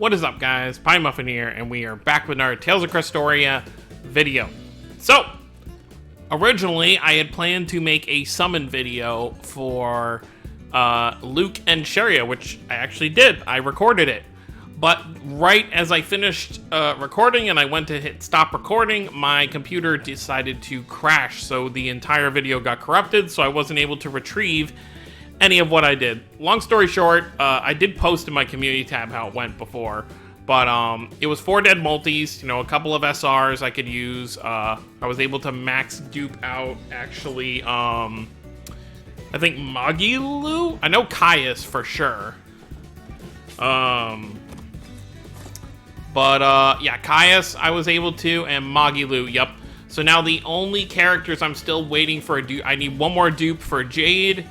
What is up, guys? Pie Muffin here, and we are back with our Tales of Crestoria video. So, originally, I had planned to make a summon video for Luke and Sharia, which I actually did. I recorded it. But right as I finished recording and I went to hit stop recording, my computer decided to crash, so the entire video got corrupted, so I wasn't able to retrieve any of what I did. Long story short, I did post in my community tab how it went before, but it was 4 dead multis, you know, a couple of SRs I could use. I was able to max dupe out, actually, I think Magilu? I know Caius for sure. Yeah, Caius I was able to, and Magilu, yep. So now the only characters I'm still waiting for a dupe, I need one more dupe for Jade,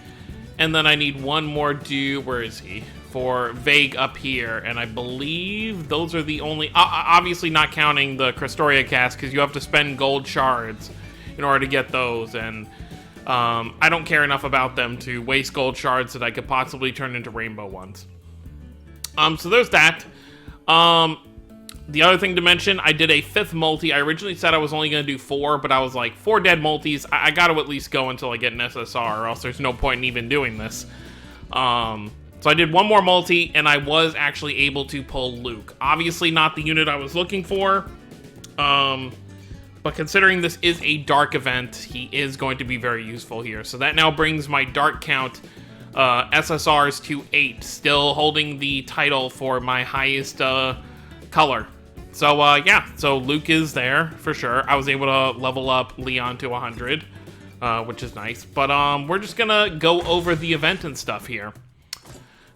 and then I need one more dupe, where is he? For Vague up here, and I believe those are the only, obviously not counting the Crestoria cast, because you have to spend gold shards in order to get those, and I don't care enough about them to waste gold shards that I could possibly turn into rainbow ones. So there's that. The other thing to mention, I did a 5th multi. I originally said I was only going to do 4, but I was like, 4 dead multis. I got to at least go until I get an SSR, or else there's no point in even doing this. So I did 1 more multi, and I was actually able to pull Luke. Obviously not the unit I was looking for, but considering this is a dark event, he is going to be very useful here. So that now brings my dark count SSRs to 8, still holding the title for my highest color. So, yeah, so Luke is there, for sure. I was able to level up Leon to 100, which is nice. But, we're just gonna go over the event and stuff here,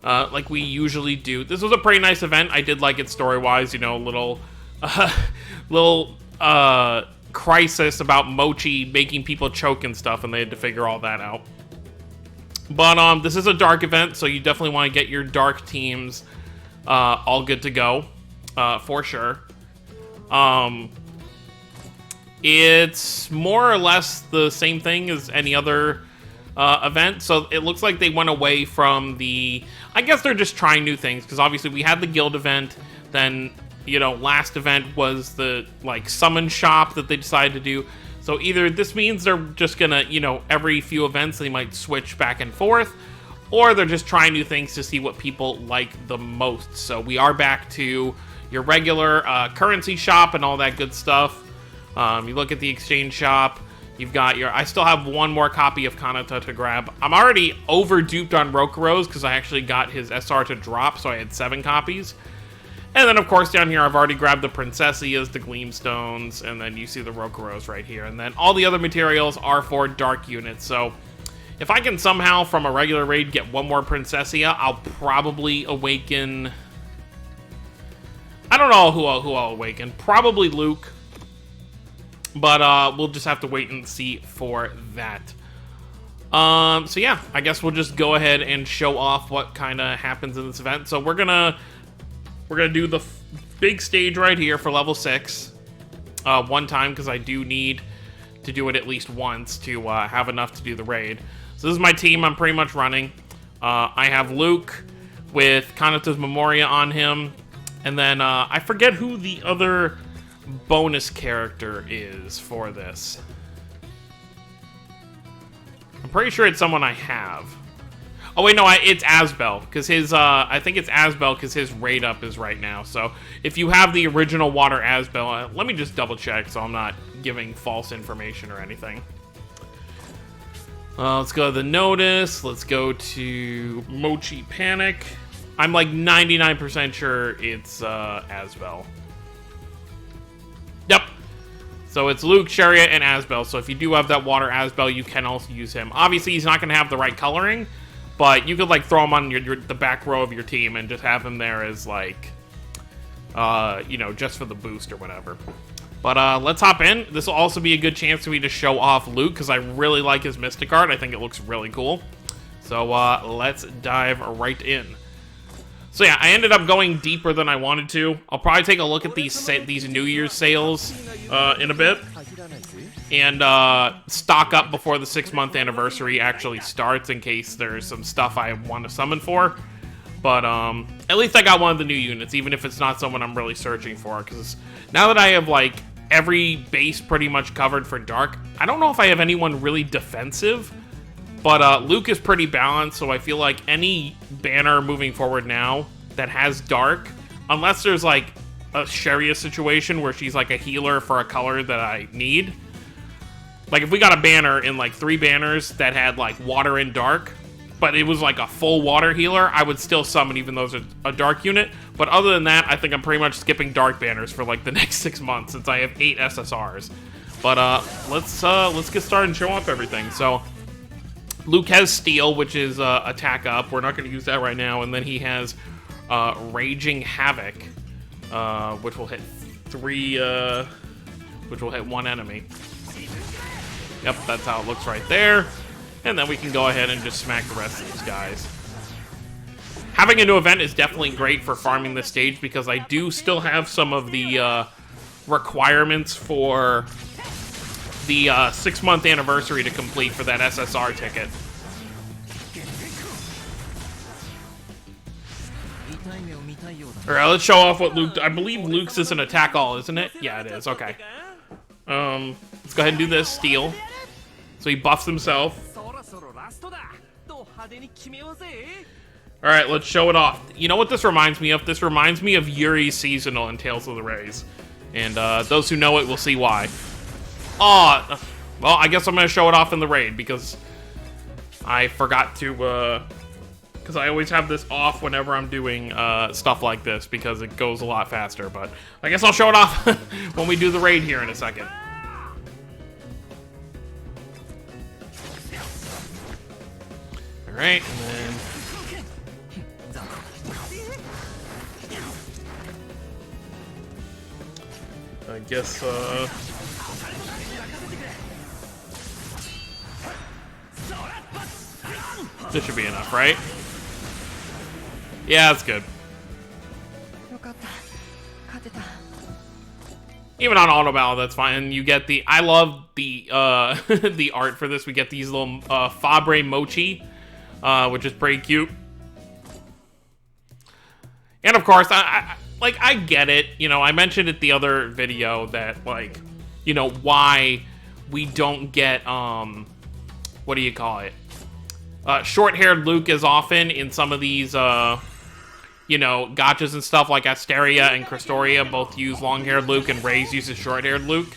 like we usually do. This was a pretty nice event. I did like it story-wise, you know, little crisis about Mochi making people choke and stuff, and they had to figure all that out. But, this is a dark event, so you definitely want to get your dark teams all good to go. For sure. It's more or less the same thing as any other event. So it looks like they went away from the... I guess they're just trying new things, because obviously we had the guild event, then, you know, last event was the, like, summon shop that they decided to do. So either this means they're just gonna, you know, every few events they might switch back and forth, or they're just trying new things to see what people like the most. So we are back to your regular currency shop and all that good stuff. You look at the exchange shop, you've got your... I still have 1 more copy of Kanata to grab. I'm already over-duped on Rokuro's because I actually got his SR to drop, so I had 7 copies. And then, of course, down here, I've already grabbed the Princessias, the Gleamstones, and then you see the Rokuro's right here. And then all the other materials are for dark units, so if I can somehow, from a regular raid, get 1 more Princessia, I'll probably awaken... I don't know who I'll awaken. Probably Luke. But we'll just have to wait and see for that. So yeah, I guess we'll just go ahead and show off what kind of happens in this event. So we're gonna do the big stage right here for level 6. 1 time, because I do need to do it at least once to have enough to do the raid. So this is my team I'm pretty much running. I have Luke with Kanata's Memoria on him. And then, I forget who the other bonus character is for this. I'm pretty sure it's someone I have. Oh, wait, no, it's Asbel, because his, I think it's Asbel, because his raid up is right now. So, if you have the original Water Asbel, let me just double check so I'm not giving false information or anything. Let's go to the notice. Let's go to Mochi Panic. I'm like 99% sure it's Asbel. Yep. So it's Luke, Sharia, and Asbel. So if you do have that Water Asbel, you can also use him. Obviously, he's not going to have the right coloring, but you could like throw him on the back row of your team and just have him there as like, you know, just for the boost or whatever. But let's hop in. This will also be a good chance for me to show off Luke, because I really like his Mystic Art. I think it looks really cool. So let's dive right in. So yeah, I ended up going deeper than I wanted to. I'll probably take a look at these New Year's sales in a bit, and stock up before the 6-month anniversary actually starts in case there's some stuff I want to summon for. But at least I got one of the new units, even if it's not someone I'm really searching for, because now that I have, like, every base pretty much covered for Dark, I don't know if I have anyone really defensive, but Luke is pretty balanced, so I feel like any banner moving forward now that has Dark, unless there's, like, a Sharia situation where she's, like, a healer for a color that I need. Like, if we got a banner in, like, 3 banners that had, like, water and dark, but it was, like, a full water healer, I would still summon even though it's a dark unit. But other than that, I think I'm pretty much skipping dark banners for, like, the next 6 months since I have 8 SSRs. But, let's get started and show off everything. So, Luke has Steel, which is, attack up. We're not going to use that right now. And then he has, Raging Havoc, which will hit 3, which will hit 1 enemy. Yep, that's how it looks right there. And then we can go ahead and just smack the rest of these guys. Having a new event is definitely great for farming this stage because I do still have some of the requirements for the 6-month anniversary to complete for that SSR ticket. Alright, let's show off what Luke... I believe Luke's is an attack all, isn't it? Yeah, it is. Okay. Let's go ahead and do this. Steel. So he buffs himself. Alright, let's show it off. You know what this reminds me of? This reminds me of Yuri's Seasonal in Tales of the Rays. And those who know it will see why. Oh, well, I guess I'm going to show it off in the raid because I forgot to... because I always have this off whenever I'm doing stuff like this because it goes a lot faster. But I guess I'll show it off when we do the raid here in a second. Alright, and then... I guess, this should be enough, right? Yeah, that's good. Even on auto battle, that's fine. And you get the... I love the, the art for this. We get these little, Fabre Mochi, which is pretty cute. And of course, I get it. You know, I mentioned it the other video that, like, you know, why we don't get, what do you call it? Short-haired Luke as often in some of these, you know, gotchas and stuff like Asteria and Crestoria both use long-haired Luke and Reyes uses short-haired Luke.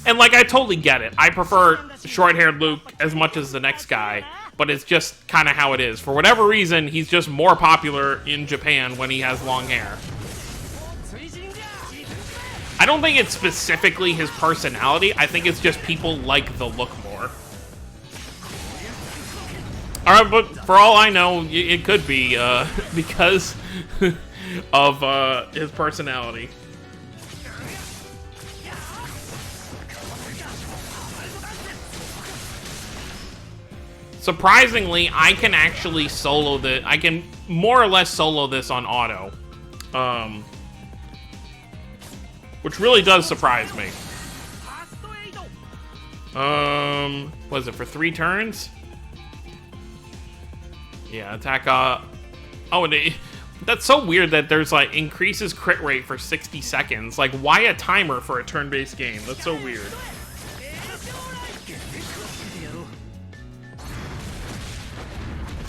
And, like, I totally get it. I prefer short-haired Luke as much as the next guy, but it's just kind of how it is. For whatever reason, he's just more popular in Japan when he has long hair. I don't think it's specifically his personality. I think it's just people like the look more. Alright, but for all I know, it could be because of his personality. Surprisingly, I can actually solo this. I can more or less solo this on auto. Which really does surprise me. What is it, for 3 turns? Yeah, attack, oh, and that's so weird that there's, like, increases crit rate for 60 seconds. Like, why a timer for a turn-based game? That's so weird.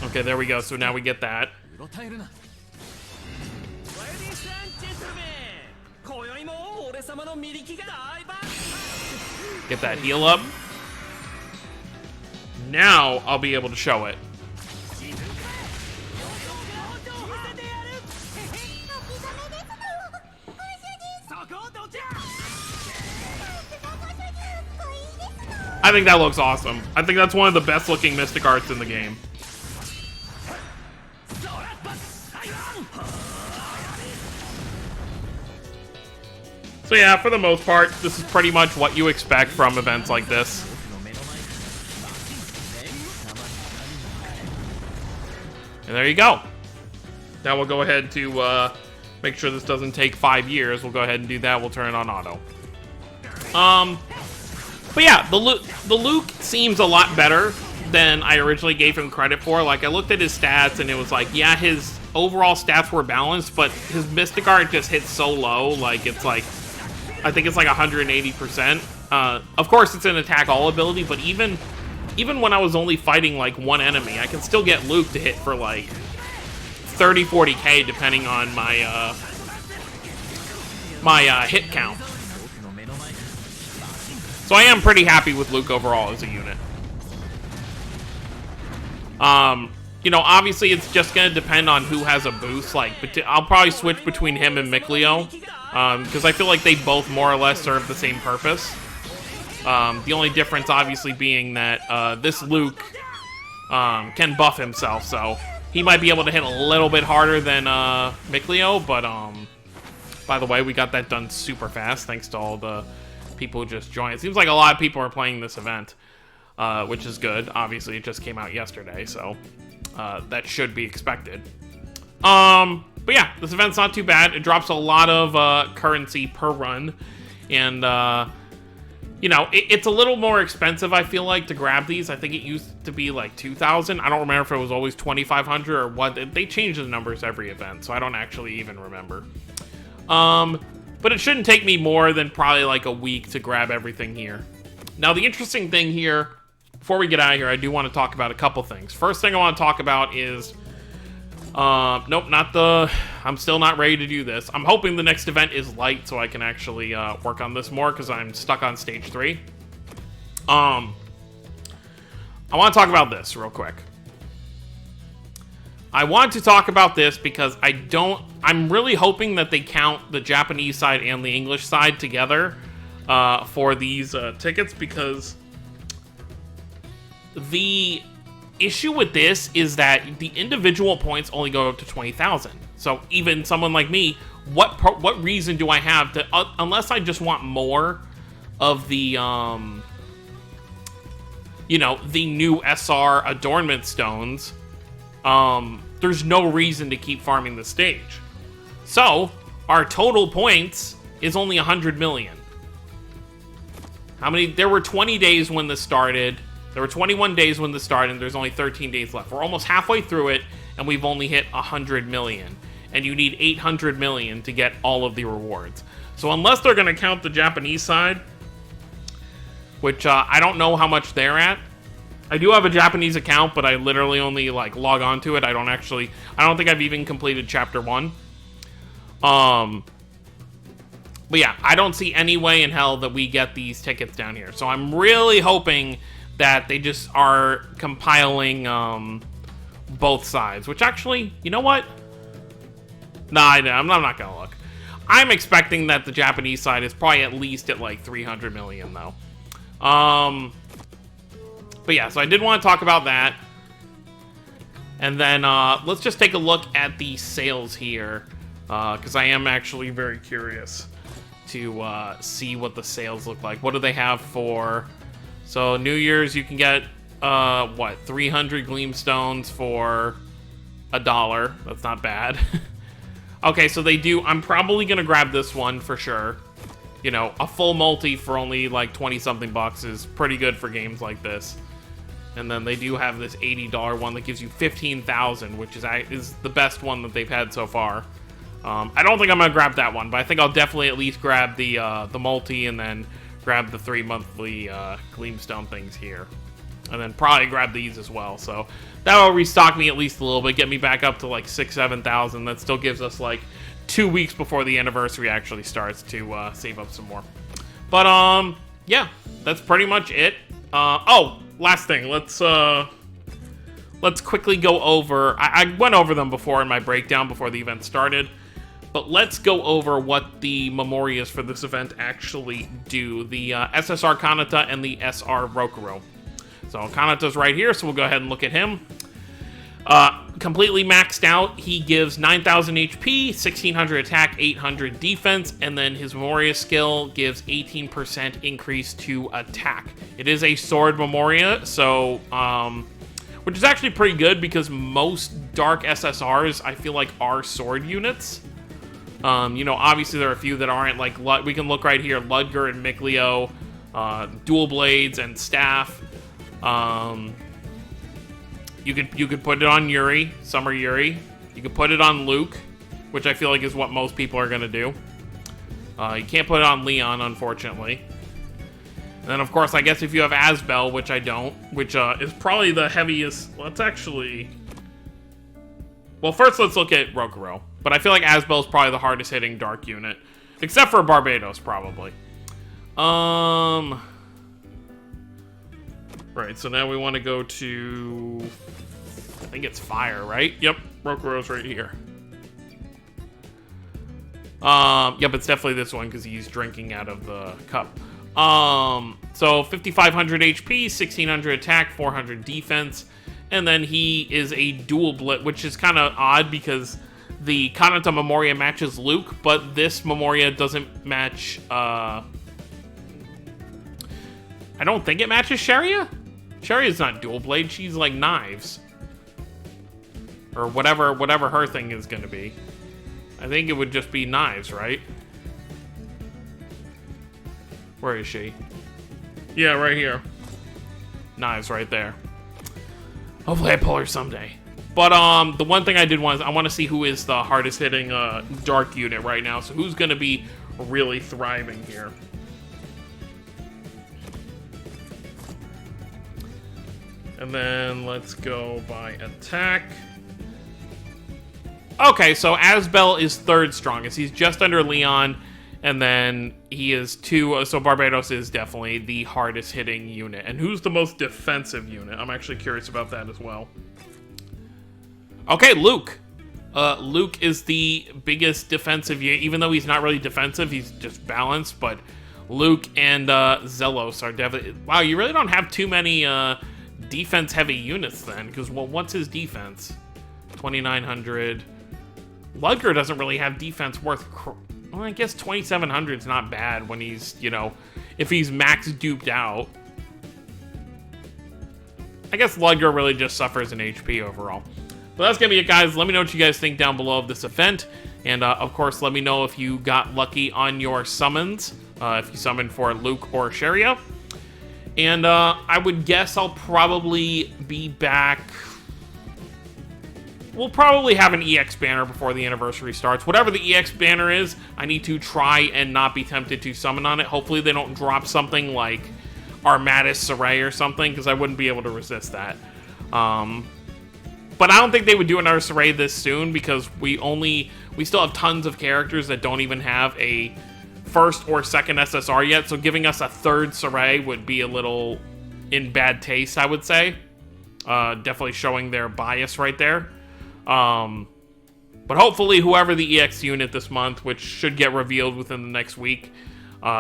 Okay, there we go. So now we get that. Get that heal up. Now I'll be able to show it. I think that looks awesome. I think that's one of the best looking Mystic Arts in the game. So yeah, for the most part, this is pretty much what you expect from events like this. And there you go. Now we'll go ahead to make sure this doesn't take 5 years. We'll go ahead and do that. We'll turn it on auto. But yeah, the Luke seems a lot better than I originally gave him credit for. Like, I looked at his stats and it was like, yeah, his overall stats were balanced, but his Mystic Art just hits so low. Like, it's like, I think it's like 180%. Of course, it's an attack all ability, but even when I was only fighting like one enemy, I can still get Luke to hit for like 30, 40k depending on my hit count. So I am pretty happy with Luke overall as a unit. You know, obviously it's just gonna depend on who has a boost. Like, I'll probably switch between him and Mikleo, because I feel like they both more or less serve the same purpose. The only difference, obviously, being that this Luke can buff himself, so he might be able to hit a little bit harder than Mikleo. But by the way, we got that done super fast thanks to all the people who just joined. It seems like a lot of people are playing this event, which is good. Obviously, it just came out yesterday, so that should be expected. But yeah, this event's not too bad. It drops a lot of currency per run, and you know, it's a little more expensive, I feel like, to grab these. I think it used to be like 2,000. I don't remember if it was always 2,500 or what. They change the numbers every event, so I don't actually even remember. But it shouldn't take me more than probably like a week to grab everything here. Now, the interesting thing here, before we get out of here, I do want to talk about a couple things. First thing I want to talk about is, nope, not the, I'm still not ready to do this. I'm hoping the next event is light so I can actually work on this more, because I'm stuck on stage 3. I want to talk about this real quick. I want to talk about this because I'm really hoping that they count the Japanese side and the English side together for these tickets, because the issue with this is that the individual points only go up to 20,000. So even someone like me, what reason do I have to, unless I just want more of the, you know, the new SR adornment stones, there's no reason to keep farming the stage. So our total points is only 100 million. How many? There were 20 days when this started. There were 21 days when this started, and there's only 13 days left. We're almost halfway through it, and we've only hit 100 million. And you need 800 million to get all of the rewards. So unless they're going to count the Japanese side, which I don't know how much they're at. I do have a Japanese account, but I literally only like log on to it. I don't think I've even completed chapter 1. But yeah, I don't see any way in hell that we get these tickets down here. So I'm really hoping that they just are compiling both sides, which actually, you know what? Nah, I'm not gonna look. I'm expecting that the Japanese side is probably at least at like 300 million though. But yeah, so I did want to talk about that. And then let's just take a look at the sales here, because I am actually very curious to see what the sales look like. What do they have for... So New Year's, you can get, 300 gleam stones for $1. That's not bad. Okay, so they do... I'm probably going to grab this one for sure. You know, a full multi for only like 20-something bucks is pretty good for games like this. And then they do have this $80 one that gives you 15,000, which is the best one that they've had so far. I don't think I'm gonna grab that one, but I think I'll definitely at least grab the multi and then grab the 3 monthly Gleamstone things here, and then probably grab these as well. So that will restock me at least a little bit, get me back up to like 6,000-7,000. That still gives us like 2 weeks before the anniversary actually starts to save up some more. But yeah, that's pretty much it. Oh. Last thing, let's quickly go over... I went over them before in my breakdown before the event started, but let's go over what the Memorias for this event actually do. The SSR Kanata and the SR Rokuro. So Kanata's right here, so we'll go ahead and look at him. Completely maxed out, he gives 9,000 HP, 1,600 attack, 800 defense, and then his Memoria skill gives 18% increase to attack. It is a sword Memoria, so, which is actually pretty good because most dark SSRs, I feel like, are sword units. You know, obviously there are a few that aren't, like, we can look right here, Ludger and Mikleo, dual blades and staff. You could put it on Yuri, Summer Yuri. You could put it on Luke, which I feel like is what most people are going to do. You can't put it on Leon, unfortunately. And then, of course, I guess if you have Asbel, which I don't, which is probably the heaviest... Let's actually... Well, first let's look at Rokuro. But I feel like Asbel is probably the hardest hitting Dark unit. Except for Barbados, probably. Right, so now we want to go to... I think it's Fire, right? Yep, Rokuro's right here. Yep, it's definitely this one because he's drinking out of the cup. So 5,500 HP, 1,600 attack, 400 defense, and then he is a dual blit, which is kind of odd because the Kanata Memoria matches Luke, but this Memoria doesn't match, I don't think it matches Sharia? Sharia's not dual blade, she's like knives. Or whatever her thing is gonna be. I think it would just be knives, right? Where is she? Yeah, right here. Knives right there. Hopefully I pull her someday. But the one thing I did want is I want to see who is the hardest hitting Dark unit right now. So who's going to be really thriving here? And then let's go by attack. Okay, so Asbel is third strongest. He's just under Leon, and then he is two. So Barbados is definitely the hardest hitting unit. And who's the most defensive unit? I'm actually curious about that as well. Okay, Luke. Luke is the biggest defensive unit, even though he's not really defensive. He's just balanced. But Luke and Zelos are definitely... Wow, you really don't have too many defense-heavy units then. Because, well, what's his defense? 2,900... Ludger doesn't really have defense worth... Well, I guess 2,700 is not bad when he's, you know, if he's max duped out. I guess Ludger really just suffers in HP overall. But that's going to be it, guys. Let me know what you guys think down below of this event. And, of course, let me know if you got lucky on your summons. If you summoned for Luke or Sharia. And I would guess I'll probably be back... We'll probably have an EX banner before the anniversary starts. Whatever the EX banner is, I need to try and not be tempted to summon on it. Hopefully they don't drop something like Armatis Saray or something, because I wouldn't be able to resist that. But I don't think they would do another Saray this soon, because we still have tons of characters that don't even have a first or second SSR yet, so giving us a third Saray would be a little in bad taste, I would say. Definitely showing their bias right there. But hopefully whoever the EX unit this month, which should get revealed within the next week,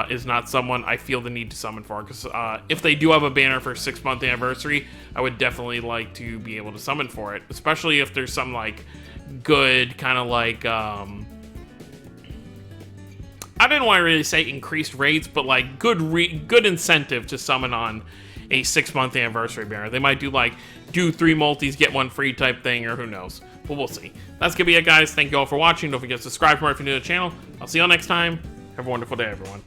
is not someone I feel the need to summon for. Because if they do have a banner for 6-month anniversary, I would definitely like to be able to summon for it. Especially if there's some, like, good, kind of like, I didn't want to really say increased rates, but, like, good incentive to summon on a 6-month anniversary banner. They might do 3 multis, get 1 free type thing, or who knows. But we'll see. That's gonna be it, guys. Thank you all for watching. Don't forget to subscribe for more if you're new to the channel. I'll see you all next time. Have a wonderful day, everyone.